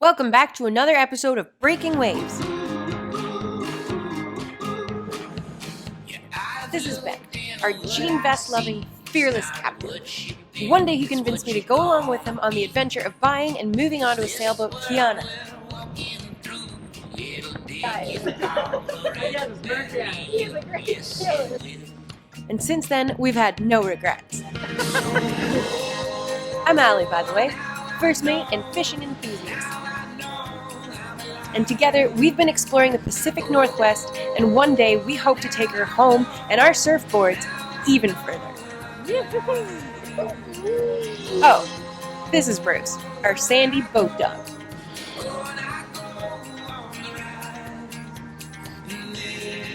Welcome back to another episode of Breaking Waves. This is Ben, our jean vest loving, fearless captain. One day he convinced me to go along with him on the adventure of buying and moving onto a sailboat, Kiana. And since then, we've had no regrets. I'm Allie, by the way, first mate and fishing enthusiast. And together, we've been exploring the Pacific Northwest, and one day we hope to take her home and our surfboards even further. Oh, this is Bruce, our sandy boat dog.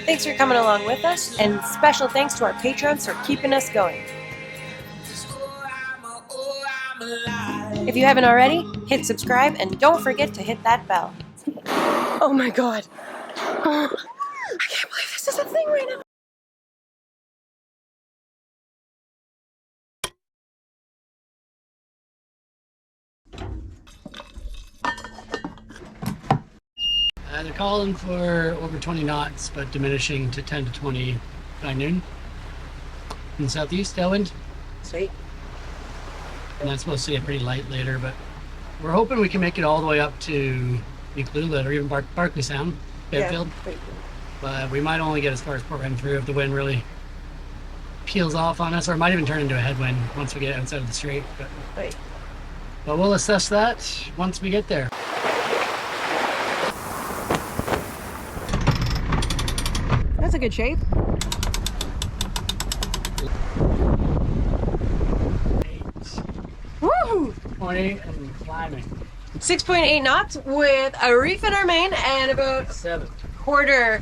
Thanks for coming along with us, and special thanks to our patrons for keeping us going. If you haven't already, hit subscribe and don't forget to hit that bell. Oh my god. I can't believe this is a thing right now. They're calling for over 20 knots, but diminishing to 10 to 20 by noon. In the southeast, downwind. Sweet. And that's supposed to get pretty light later, but we're hoping we can make it all the way up to Nuclear or even Barkley Sound, Bedfield. Yeah, but we might only get as far as Port Renfrew if the wind really peels off on us, or it might even turn into a headwind once we get outside of the strait. But we'll assess that once we get there. That's a good shape. 20 and climbing. 6.8 knots with a reef in our main and about 7 quarter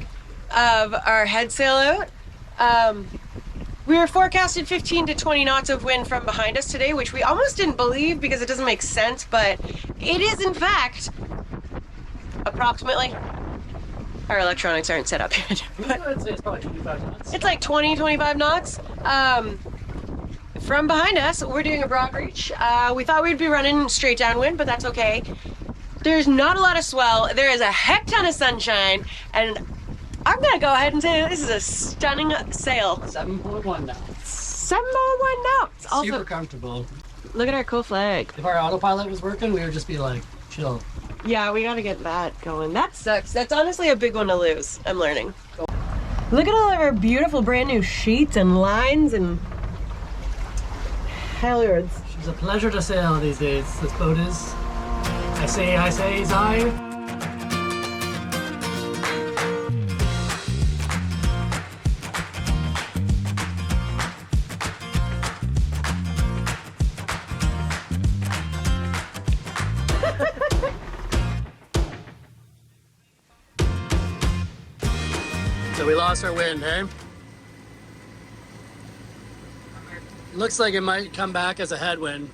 of our head sail out. We were forecasted 15 to 20 knots of wind from behind us today, which we almost didn't believe because it doesn't make sense, but it is in fact approximately. Our electronics aren't set up yet. But it's probably 25 knots. It's like 20, 25 knots. From behind us, we're doing a broad reach. We thought we'd be running straight downwind, but that's okay. There's not a lot of swell. There is a heck ton of sunshine, and I'm gonna go ahead and say this is a stunning sail. 7.1 knots. 7.1 knots. Also, super comfortable. Look at our cool flag. If our autopilot was working, we would just be like, chill. Yeah, we gotta get that going. That sucks. That's honestly a big one to lose. I'm learning. Look at all of our beautiful brand new sheets and lines and halyards. It's a pleasure to sail these days. This boat is. I say, I. So we lost our wind, hey? Looks like it might come back as a headwind.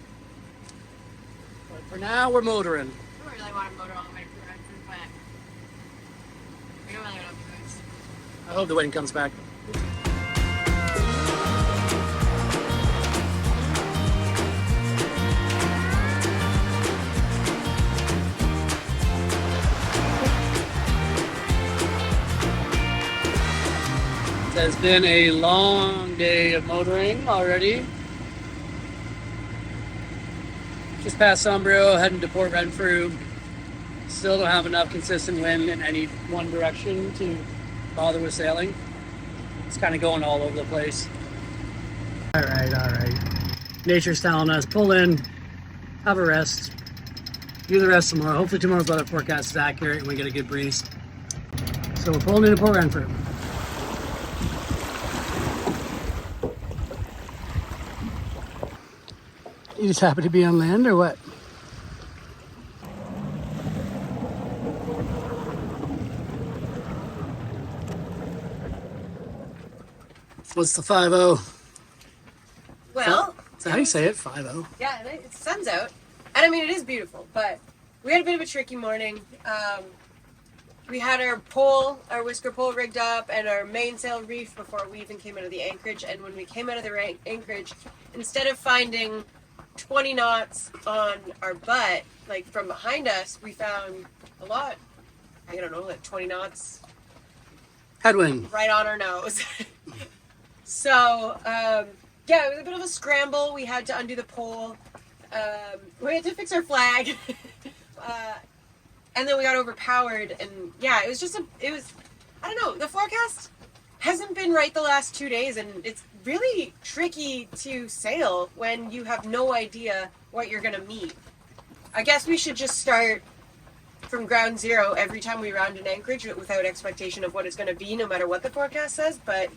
But for now, we're motoring. I don't really want to motor all the way through Renfrew, but we don't really have a choice. I hope the wind comes back. It has been a long day of motoring already. Just past Sombrio, heading to Port Renfrew. Still don't have enough consistent wind in any one direction to bother with sailing. It's kind of going all over the place. All right. Nature's telling us, pull in, have a rest, do the rest tomorrow. Hopefully tomorrow's weather forecast is accurate and we get a good breeze. So we're pulling into Port Renfrew. You just happy to be on land or what? What's the 5-0? Well, Is that how you say it? 5-0? yeah, the sun's out. And I mean, it is beautiful, but we had a bit of a tricky morning. We had our whisker pole rigged up and our mainsail reefed before we even came out of the anchorage. And when we came out of the anchorage, instead of finding 20 knots on our butt, like from behind us, we found a lot, I don't know, like 20 knots. Headwind. Right on our nose. So, yeah, it was a bit of a scramble. We had to undo the pole. We had to fix our flag. And then we got overpowered. And yeah, it was just I don't know, the forecast hasn't been right the last 2 days. And it's really tricky to sail when you have no idea what you're going to meet. I guess we should just start from ground zero every time we round an anchorage without expectation of what it's going to be, no matter what the forecast says. But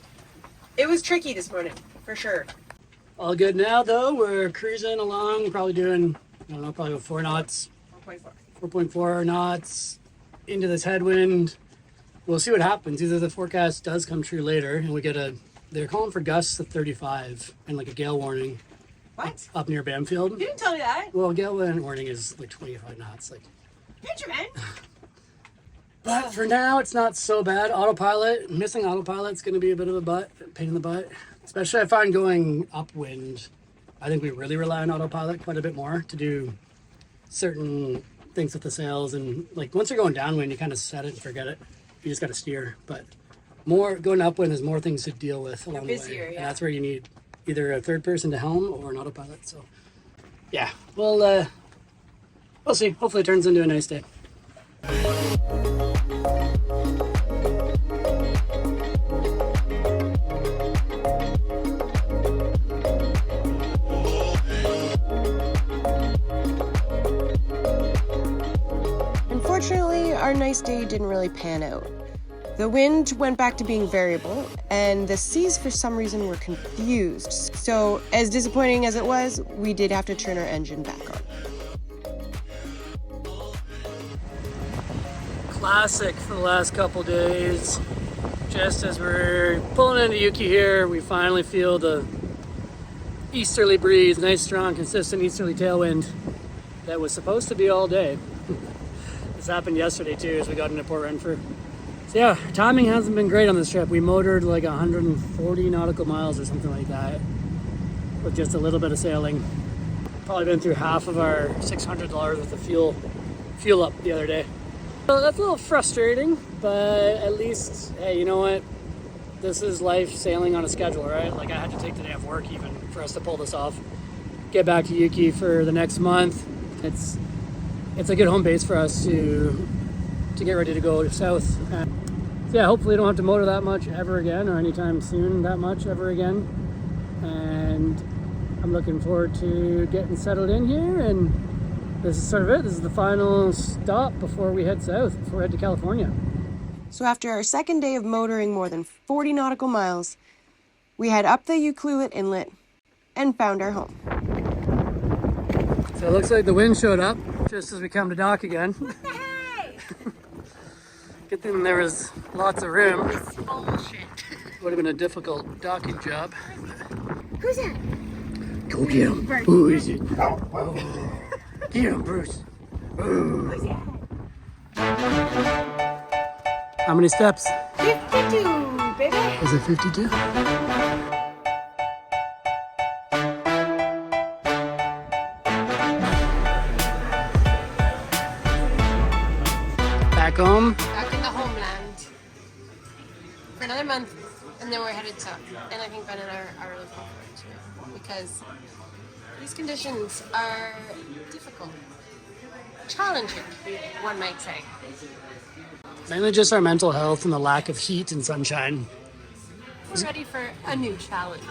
it was tricky this morning, for sure. All good now, though. We're cruising along, probably doing, I don't know, probably about 4 knots. 4.4 knots into this headwind. We'll see what happens. Either the forecast does come true later and we get they're calling for gusts of 35 and like a gale warning. What? Up near Bamfield. You didn't tell me that. Well, gale warning is like 25 knots. Like, Benjamin! But for now, it's not so bad. Autopilot, missing autopilot's going to be a bit of a pain in the butt. Especially I find going upwind, I think we really rely on autopilot quite a bit more to do certain things with the sails. And like once you're going downwind, you kind of set it and forget it. You just got to steer. But going upwind, there's more things to deal with along the way. Yeah. And that's where you need either a third person to helm or an autopilot. So yeah, we'll see. Hopefully it turns into a nice day. Unfortunately, our nice day didn't really pan out. The wind went back to being variable, and the seas for some reason were confused. So, as disappointing as it was, we did have to turn our engine back on. Classic for the last couple days. Just as we're pulling into Yuki here, we finally feel the easterly breeze, nice strong consistent easterly tailwind that was supposed to be all day. This happened yesterday too as we got into Port Renfrew. So yeah, timing hasn't been great on this trip. We motored like 140 nautical miles or something like that with just a little bit of sailing. Probably been through half of our $600 worth of fuel up the other day. So that's a little frustrating, but at least, hey, you know what? This is life sailing on a schedule, right? Like I had to take the day off work even for us to pull this off. Get back to Yuki for the next month. It's a good home base for us to get ready to go south. So yeah, hopefully don't have to motor that much ever again or anytime soon that much ever again. And I'm looking forward to getting settled in here, and this is sort of it. This is the final stop before we head south, before we head to California. So after our second day of motoring more than 40 nautical miles, we head up the Ucluelet Inlet and found our home. So it looks like the wind showed up just as we come to dock again. Good thing there was lots of room. Would have been a difficult docking job. Who's that? Go get him. Who is it? Oh. Get him, Bruce. Oh. How many steps? 52, baby. Is it 52? Back home. Back in the homeland for another month, and then we're headed south. And I think Ben and I are really forward to it because these conditions are difficult, challenging, one might say. Mainly just our mental health and the lack of heat and sunshine. We're ready for a new challenge.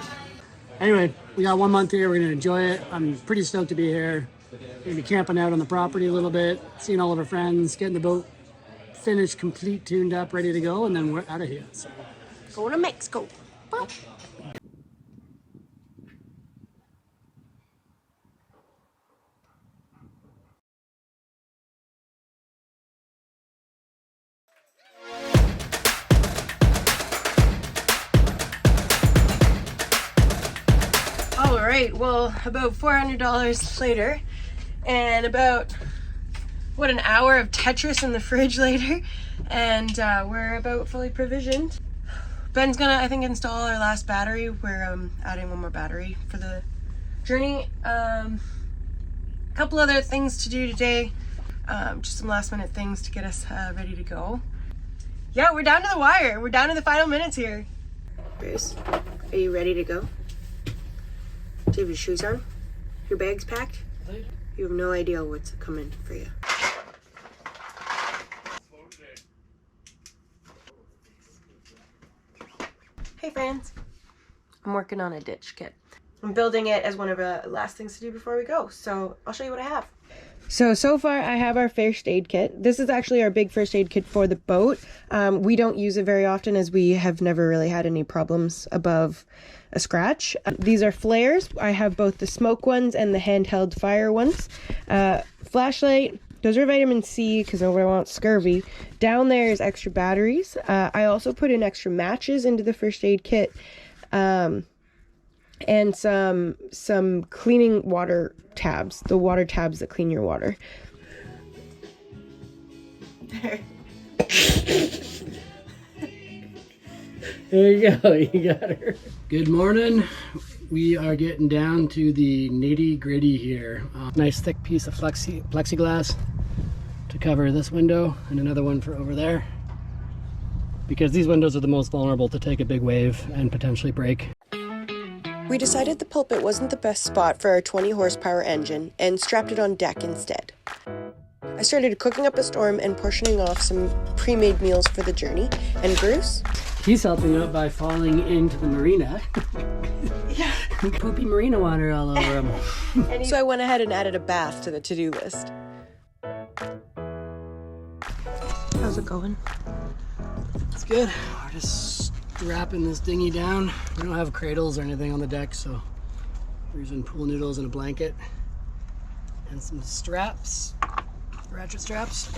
Anyway, we got 1 month here. We're going to enjoy it. I'm pretty stoked to be here. We're going to be camping out on the property a little bit, seeing all of our friends, getting the boat finished, complete, tuned up, ready to go, and then we're out of here. So. Going to Mexico. Bye. All right, well, about $400 later, and about, an hour of Tetris in the fridge later, and we're about fully provisioned. Ben's gonna, I think, install our last battery. We're adding one more battery for the journey. couple other things to do today. Just some last minute things to get us ready to go. Yeah, we're down to the wire. We're down to the final minutes here. Bruce, are you ready to go? Do you have your shoes on? Your bag's packed? You have no idea what's coming for you. Hey friends. I'm working on a ditch kit. I'm building it as one of the last things to do before we go, so I'll show you what I have. So far I have our first aid kit. This is actually our big first aid kit for the boat. We don't use it very often as we have never really had any problems above a scratch. These are flares. I have both the smoke ones and the handheld fire ones. Flashlight. Those are vitamin C because nobody wants scurvy. Down there is extra batteries. I also put in extra matches into the first aid kit. And some cleaning water tabs, the water tabs that clean your water. There you go, you got her. Good morning. We are getting down to the nitty gritty here. Nice thick piece of plexiglass to cover this window and another one for over there, because these windows are the most vulnerable to take a big wave and potentially break. We decided the pulpit wasn't the best spot for our 20 horsepower engine and strapped it on deck instead. I started cooking up a storm and portioning off some pre-made meals for the journey, and Bruce? He's helping out by falling into the marina. Yeah. Poopy marina water all over him. So I went ahead and added a bath to the to-do list. How's it going? It's good. We're just strapping this dinghy down. We don't have cradles or anything on the deck, so we're using pool noodles and a blanket and some straps, ratchet straps.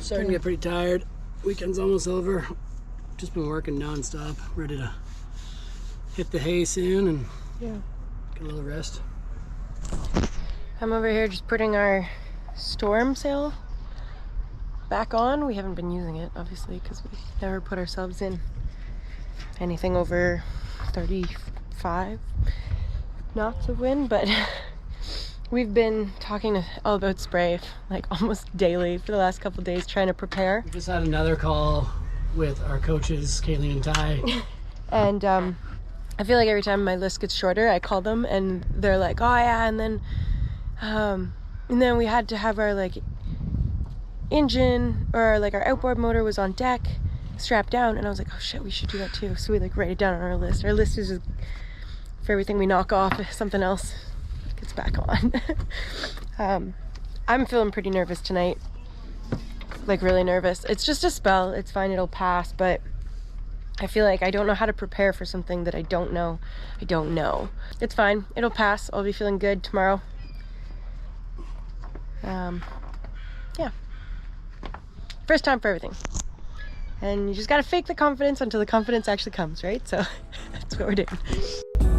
Starting to get pretty tired. Weekend's almost over. Just been working non-stop, ready to hit the hay soon and get a little rest. I'm over here just putting our storm sail back on. We haven't been using it, obviously, because we never put ourselves in anything over 35 knots of wind, but we've been talking all about spray like almost daily for the last couple of days, trying to prepare. We just had another call with our coaches, Kayleen and Ty. And I feel like every time my list gets shorter, I call them and they're like, oh yeah, and then we had to have our like engine, or like our outboard motor was on deck strapped down, and I was like, oh shit, we should do that too. So we like write it down on our list. Our list is just for everything we knock off if something else gets back on. I'm feeling pretty nervous tonight, like really nervous. It's just a spell, it's fine, it'll pass, but I feel like I don't know how to prepare for something that I don't know. It's fine, it'll pass. I'll be feeling good tomorrow. Yeah. First time for everything. And you just gotta fake the confidence until the confidence actually comes, right? So that's what we're doing.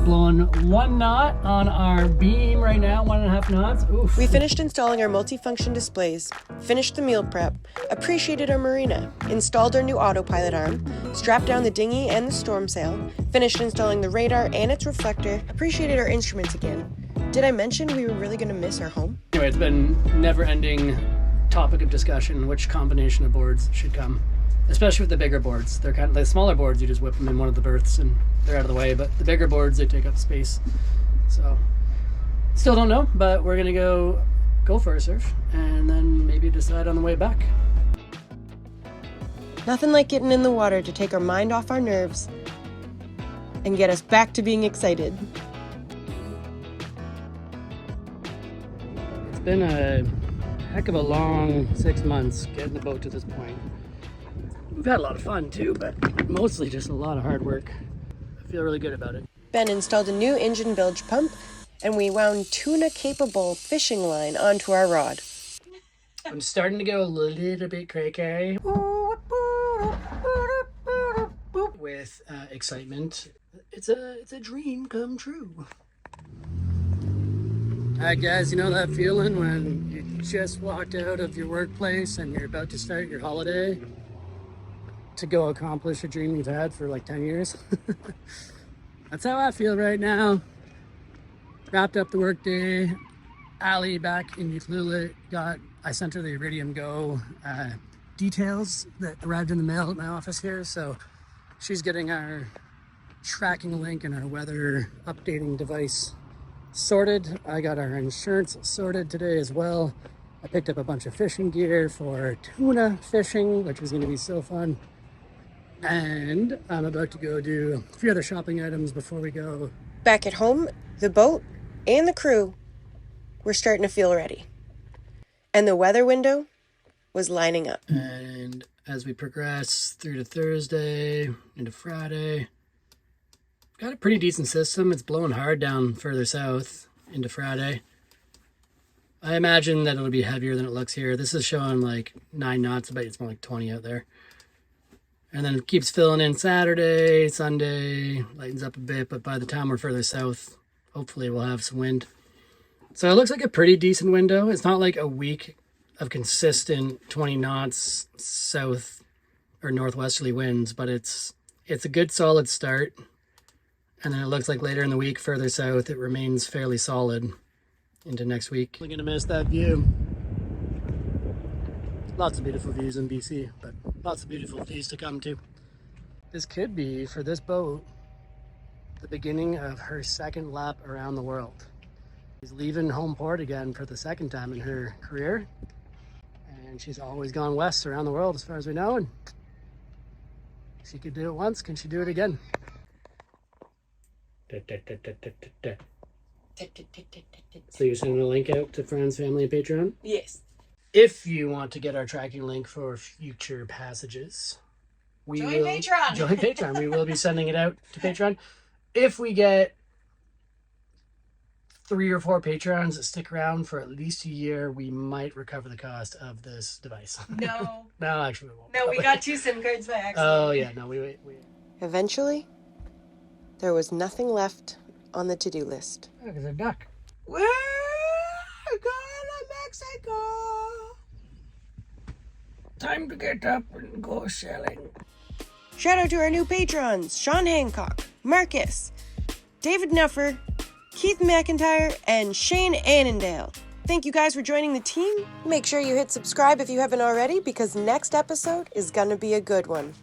Blowing 1 knot on our beam right now, 1.5 knots. Oof. We finished installing our multifunction displays, finished the meal prep, appreciated our marina, installed our new autopilot arm, strapped down the dinghy and the storm sail, finished installing the radar and its reflector, appreciated our instruments again. Did I mention we were really gonna miss our home? Anyway, it's been never-ending topic of discussion which combination of boards should come, especially with the bigger boards. They're kind of the smaller boards, you just whip them in one of the berths and they're out of the way, but the bigger boards, they take up space. So still don't know, but we're gonna go for a surf and then maybe decide on the way back. Nothing like getting in the water to take our mind off our nerves and get us back to being excited. It's been a heck of a long 6 months getting the boat to this point. We've had a lot of fun too, but mostly just a lot of hard work. I feel really good about it. Ben installed a new engine bilge pump, and we wound tuna-capable fishing line onto our rod. I'm starting to go a little bit cray-cray with excitement. It's a dream come true. Alright guys, you know that feeling when you just walked out of your workplace and you're about to start your holiday to go accomplish a dream you've had for like 10 years? That's how I feel right now. Wrapped up the workday. Allie back in Ucluelet I sent her the Iridium Go details that arrived in the mail at my office here. So she's getting our tracking link and our weather updating device sorted. I got our insurance sorted today as well. I picked up a bunch of fishing gear for tuna fishing, which is going to be so fun. And I'm about to go do a few other shopping items before we go. Back at home, the boat and the crew were starting to feel ready. And the weather window was lining up. And as we progress through to Thursday into Friday, got a pretty decent system. It's blowing hard down further south into Friday. I imagine that it'll be heavier than it looks here. This is showing like 9 knots, but it's more like 20 out there. And then it keeps filling in Saturday, Sunday, lightens up a bit, but by the time we're further south, hopefully we'll have some wind. So it looks like a pretty decent window. It's not like a week of consistent 20 knots south or northwesterly winds, but it's a good solid start. And then it looks like later in the week, further south, it remains fairly solid into next week. We're gonna miss that view. Lots of beautiful views in BC, but lots of beautiful views to come to. This could be, for this boat, the beginning of her second lap around the world. She's leaving home port again for the second time in her career. And she's always gone west around the world as far as we know. And she could do it once, can she do it again? So you're sending a link out to friends, family, and Patreon? Yes. If you want to get our tracking link for future passages, Join Patreon. Join Patreon. We will be sending it out to Patreon. If we get 3 or 4 Patreons that stick around for at least a year, we might recover the cost of this device. No. No, actually we won't. No, we got 2 SIM cards by accident. Oh, yeah. No, we. Eventually, there was nothing left on the to-do list. Look, there's a duck. We're going to Mexico. Time to get up and go sailing. Shout out to our new patrons, Sean Hancock, Marcus, David Nuffer, Keith McIntyre, and Shane Annandale. Thank you guys for joining the team. Make sure you hit subscribe if you haven't already, because next episode is gonna be a good one.